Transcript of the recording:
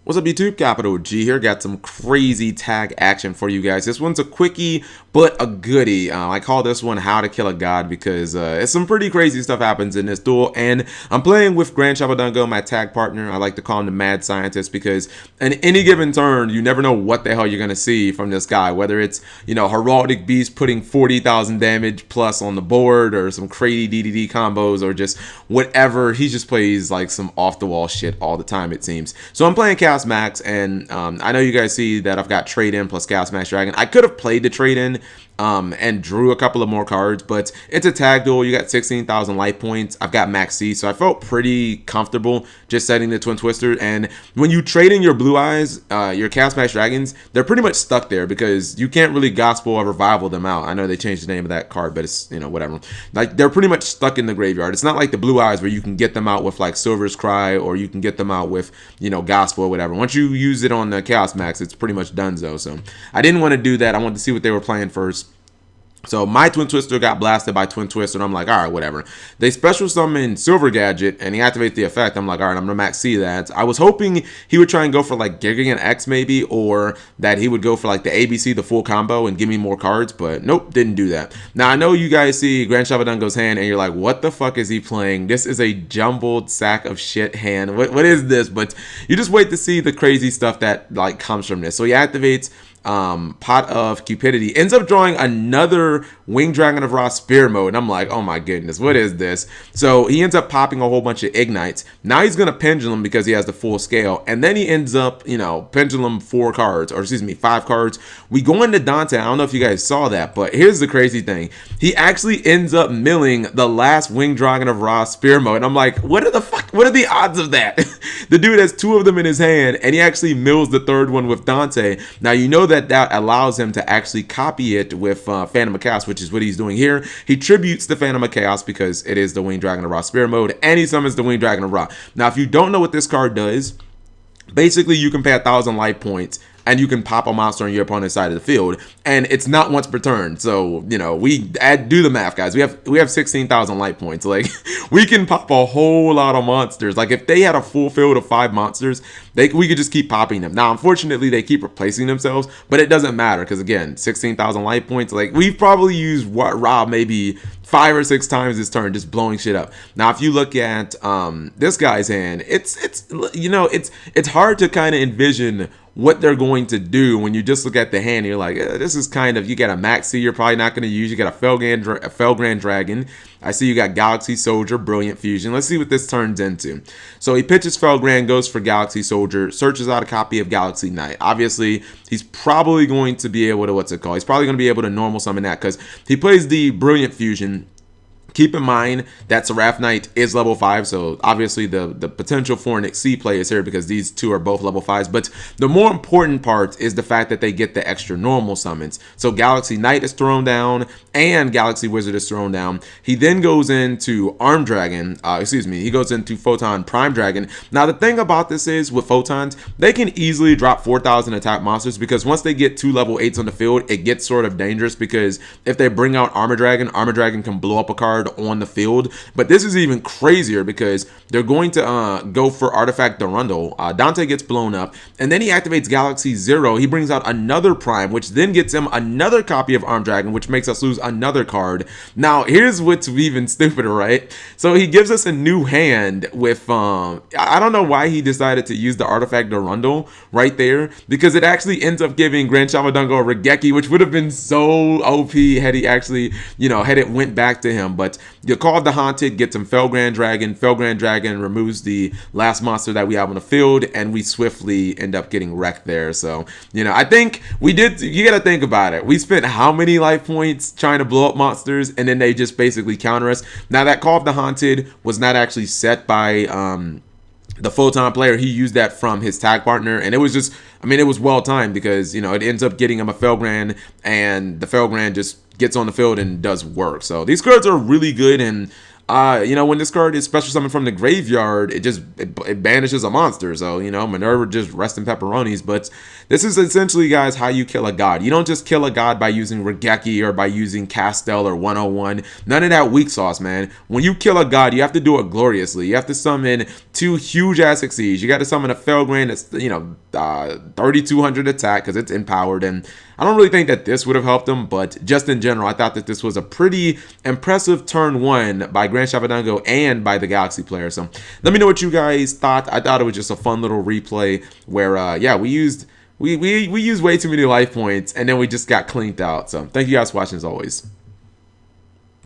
What's up YouTube, Capital G here, got some crazy tag action for you guys. This one's a quickie, but a goodie. I call this one How to Kill a God because it's some pretty crazy stuff happens in this duel, and I'm playing with MegaCapitalG, my tag partner. I like to call him the mad scientist because in any given turn, you never know what the hell you're going to see from this guy, whether it's, Heraldic Beast putting 40,000 damage plus on the board or some crazy DDD combos or just whatever. He just plays like some off-the-wall shit all the time, it seems. So I'm playing Chaos Max, and I know you guys see that I've got trade in plus Chaos Max Dragon. I could have played the trade in and drew a couple of more cards, but it's a tag duel. You got 16,000 life points. I've got Max C, so I felt pretty comfortable just setting the Twin Twister. And when you trade in your Blue Eyes, your Chaos Max Dragons, they're pretty much stuck there because you can't really Gospel or Revival them out. I know they changed the name of that card, but it's, whatever. Like, they're pretty much stuck in the graveyard. It's not like the Blue Eyes where you can get them out with like Silver's Cry, or you can get them out with, Gospel or whatever. Once you use it on the Chaos Max, it's pretty much donezo. So I didn't want to do that. I wanted to see what they were playing first. So my Twin Twister got blasted by Twin Twister, and I'm like, all right, whatever. They special summon Silver Gadget, and he activates the effect. I'm like, all right, I'm going to max C that. I was hoping he would try and go for like Giga X maybe, or that he would go for like the ABC, the full combo, and give me more cards, but nope, didn't do that. Now, I know you guys see MegaCapitalG's hand, and you're like, what the fuck is he playing? This is a jumbled sack of shit hand. What is this? But you just wait to see the crazy stuff that like comes from this. So he activates Pot of Cupidity, ends up drawing another Winged Dragon of Ra Spear mode, and I'm like, oh my goodness, what is this? So he ends up popping a whole bunch of Ignites. Now he's gonna Pendulum because he has the full scale, and then he ends up, Pendulum 5 cards. We go into Dante. I don't know if you guys saw that, but here's the crazy thing. He actually ends up milling the last Winged Dragon of Ra Spear mode, and I'm like, what are the odds of that? The dude has 2 of them in his hand, and he actually mills the 3rd one with Dante. Now, you know that allows him to actually copy it with Phantom of Chaos, which is what he's doing here. He tributes the Phantom of Chaos because it is the Winged Dragon of Ra Spear mode, and he summons the Winged Dragon of Ra. Now, if you don't know what this card does, basically you can pay 1,000 life points and you can pop a monster on your opponent's side of the field, and it's not once per turn. So, we do the math, guys. We have 16,000 life points. Like, we can pop a whole lot of monsters. Like, if they had a full field of 5 monsters, we could just keep popping them. Now, unfortunately, they keep replacing themselves, but it doesn't matter because, again, 16,000 life points. Like, we've probably used Rob maybe 5 or 6 times this turn, just blowing shit up. Now, if you look at this guy's hand, it's hard to kind of envision what they're going to do when you just look at the hand. You're like, this is kind of, you got a Maxi you're probably not going to use. You got a Felgrand Dragon. I see you got Galaxy Soldier, Brilliant Fusion. Let's see what this turns into. So he pitches Felgrand, goes for Galaxy Soldier, searches out a copy of Galaxy Knight. Obviously, he's probably going to be able to, He's probably going to be able to normal summon that because he plays the Brilliant Fusion. Keep in mind that Seraph Knight is level 5, so obviously the potential for an Exceed play is here because these two are both level 5s. But the more important part is the fact that they get the extra normal summons. So Galaxy Knight is thrown down and Galaxy Wizard is thrown down. He then goes into Arm Dragon, he goes into Photon Prime Dragon. Now the thing about this is with Photons, they can easily drop 4,000 attack monsters because once they get 2 level 8s on the field, it gets sort of dangerous because if they bring out Armor Dragon can blow up a card on the field. But this is even crazier because they're going to go for Artifact Durandal. Dante gets blown up, and then he activates Galaxy Zero. He brings out another Prime, which then gets him another copy of Arm Dragon, which makes us lose another card. Now, here's what's even stupider, right? So he gives us a new hand with, I don't know why he decided to use the Artifact Durandal right there, because it actually ends up giving MegaCapitalG a Regeki, which would have been so OP had he actually, had it went back to him. But you Call of the Haunted gets him Felgrand Dragon. Felgrand Dragon removes the last monster that we have on the field, and we swiftly end up getting wrecked there. So, I think we did, you got to think about it. We spent how many life points trying to blow up monsters, and then they just basically counter us. Now, that Call of the Haunted was not actually set by the Photon player. He used that from his tag partner, and it was just, it was well timed because, it ends up getting him a Felgrand, and the Felgrand just gets on the field and does work. So these cards are really good, and when this card is special summon from the graveyard, it banishes a monster. So, Minerva just resting pepperonis. But this is essentially, guys, how you kill a god. You don't just kill a god by using Regeki or by using Castel or 101. None of that weak sauce, man. When you kill a god, you have to do it gloriously. You have to summon 2 huge-ass Exceeds. You got to summon a Felgrain that's, 3,200 attack because it's empowered. And I don't really think that this would have helped him, but just in general, I thought that this was a pretty impressive turn 1 by MegaCapitalG and by the Galaxy player. So let me know what you guys thought. I thought it was just a fun little replay where, we used way too many life points and then we just got cleaned out. So thank you guys for watching as always.